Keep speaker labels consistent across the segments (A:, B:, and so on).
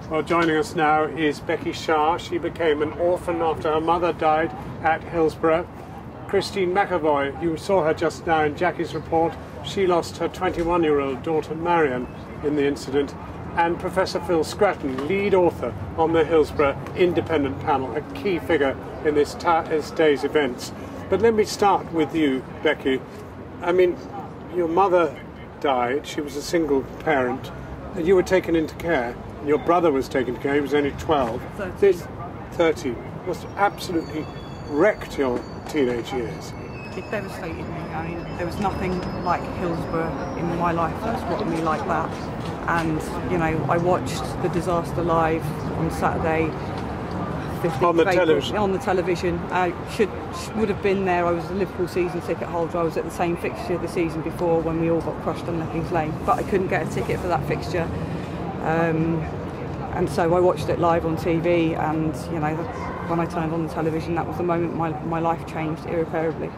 A: Well, joining us now is Becky Shah. She became an orphan after her mother died at Hillsborough. Christine McAvoy, you saw her just now in Jackie's report. She lost her 21-year-old daughter Marion in the incident. And Professor Phil Scratton, lead author on the Hillsborough Independent Panel, a key figure in this day's events. But let me start with you, Becky. I mean, your mother died. She was a single parent. You were taken into care. Your brother was taken into care. He was only 12.
B: 30.
A: This 30 must have absolutely wrecked your teenage years.
B: It devastated me. I mean, there was nothing like Hillsborough in my life that's rocked me like that. And, you know, I watched the disaster live on Saturday.
A: On the television?
B: On the television. I would have been there. I was a Liverpool season ticket holder. I was at the same fixture the season before when we all got crushed on Leppings Lane. But I couldn't get a ticket for that fixture. And so I watched it live on TV, and, you know, when I turned on the television, that was the moment my life changed irreparably.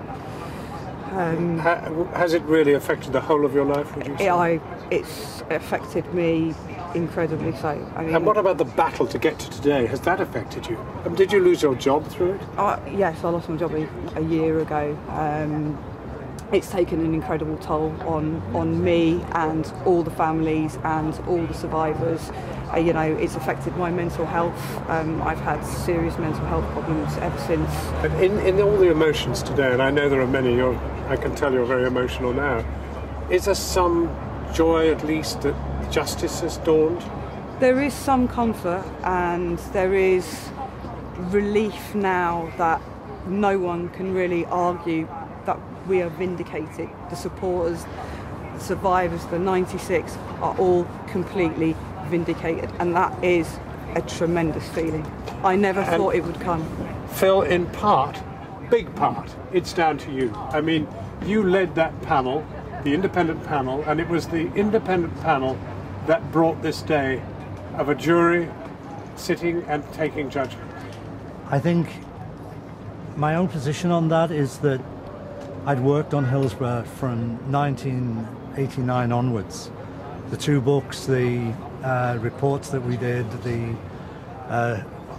A: Has it really affected the whole of your life, would you say?
B: It's affected me incredibly so. I mean,
A: and what about the battle to get to today? Has that affected you? Did you lose your job through it?
B: Yes, I lost my job a year ago. It's taken an incredible toll on me and all the families and all the survivors. You know, it's affected my mental health. I've had serious mental health problems ever since.
A: But in all the emotions today, and I know there are many, I can tell you're very emotional now, is there some joy at least that justice has dawned?
B: There is some comfort, and there is relief now that no one can really argue that we are vindicated. The supporters, the survivors, the 96 are all completely vindicated, and that is a tremendous feeling. I never thought it would come.
A: Phil, in part, big part, it's down to you. I mean, you led that panel, the independent panel, and it was the independent panel that brought this day of a jury sitting and taking judgment.
C: I think my own position on that is that I'd worked on Hillsborough from 1989 onwards. The two books, the reports that we did,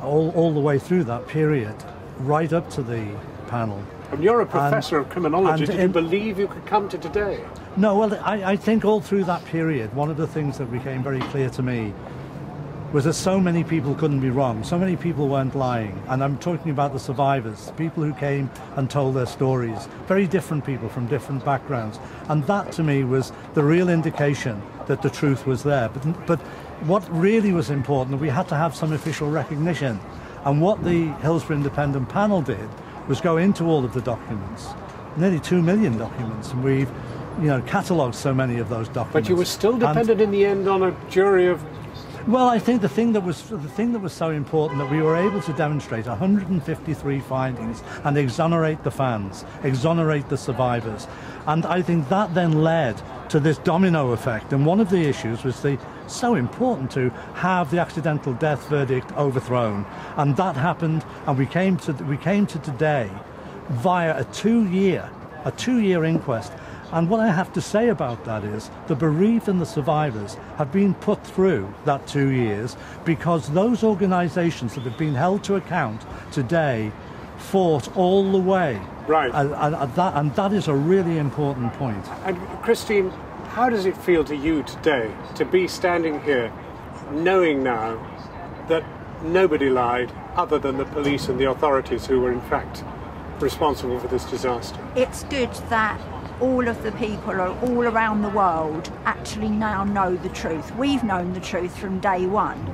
C: all the way through that period, right up to the panel.
A: And you're a professor of criminology. Did you believe you could come to today?
C: No, well, I think all through that period, one of the things that became very clear to me was that so many people couldn't be wrong, so many people weren't lying. And I'm talking about the survivors, people who came and told their stories, very different people from different backgrounds. And that to me was the real indication that the truth was there. But what really was important, we had to have some official recognition. And what the Hillsborough Independent Panel did was go into all of the documents, nearly 2 million documents, and we've, you know, catalogued so many of those documents.
A: But you were still dependent in the end on a jury of...
C: Well, I think the thing that was so important, that we were able to demonstrate 153 findings and exonerate the fans, exonerate the survivors. And I think that then led to this domino effect. And one of the issues was so important to have the accidental death verdict overthrown. And that happened, and we came to today via a two-year inquest. And what I have to say about that is the bereaved and the survivors have been put through that 2 years because those organisations that have been held to account today fought all the way.
A: Right.
C: And that is a really important point.
A: And Christine, how does it feel to you today to be standing here knowing now that nobody lied other than the police and the authorities who were in fact responsible for this disaster?
D: It's good that all of the people all around the world actually now know the truth. We've known the truth from day one.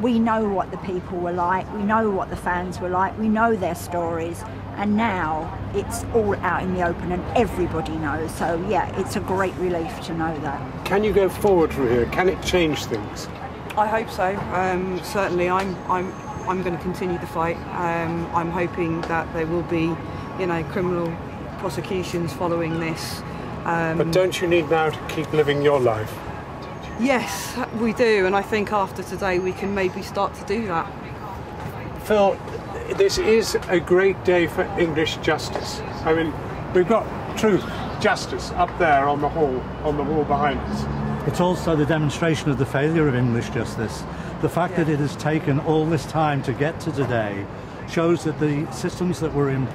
D: We know what the people were like, we know what the fans were like, we know their stories, and now it's all out in the open and everybody knows. So yeah, it's a great relief to know that. Can you go forward from here? Can it change things?
B: I hope so. Certainly, I'm going to continue the fight. I'm hoping that there will be, you know, criminal prosecutions following this.
A: But don't you need now to keep living your life?
B: Yes, we do, and I think after today we can maybe start to do that.
A: Phil, this is a great day for English justice. I mean, we've got truth, justice up there on the wall behind us.
C: It's also the demonstration of the failure of English justice. The fact that it has taken all this time to get to today shows that the systems that were in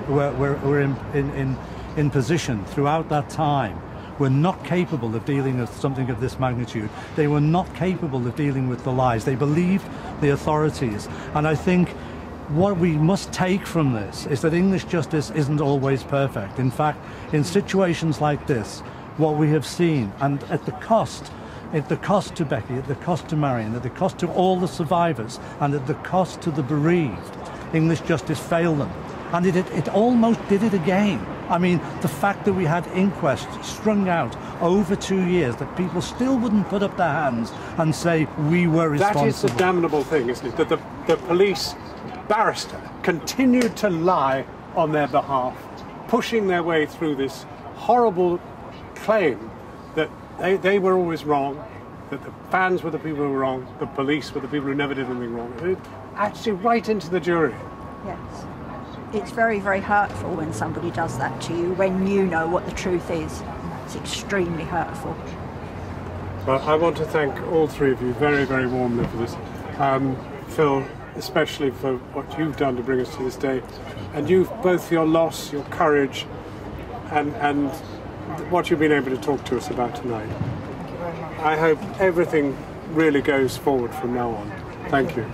C: position throughout that time were not capable of dealing with something of this magnitude. They were not capable of dealing with the lies. They believed the authorities. And I think what we must take from this is that English justice isn't always perfect. In fact, in situations like this, what we have seen, and at the cost to Becky, at the cost to Marion, at the cost to all the survivors, and at the cost to the bereaved, English justice failed them. And it almost did it again. I mean, the fact that we had inquests strung out over 2 years, that people still wouldn't put up their hands and say we were responsible.
A: That is the damnable thing, isn't it? That the police barrister continued to lie on their behalf, pushing their way through this horrible claim that they were always wrong, that the fans were the people who were wrong, the police were the people who never did anything wrong. Actually, right into the jury.
D: Yes. It's very, very hurtful when somebody does that to you, when you know what the truth is. It's extremely hurtful.
A: Well, I want to thank all three of you very, very warmly for this. Phil, especially for what you've done to bring us to this day, and you both for your loss, your courage, and what you've been able to talk to us about tonight.
B: Thank you very much.
A: I hope everything really goes forward from now on. Thank you.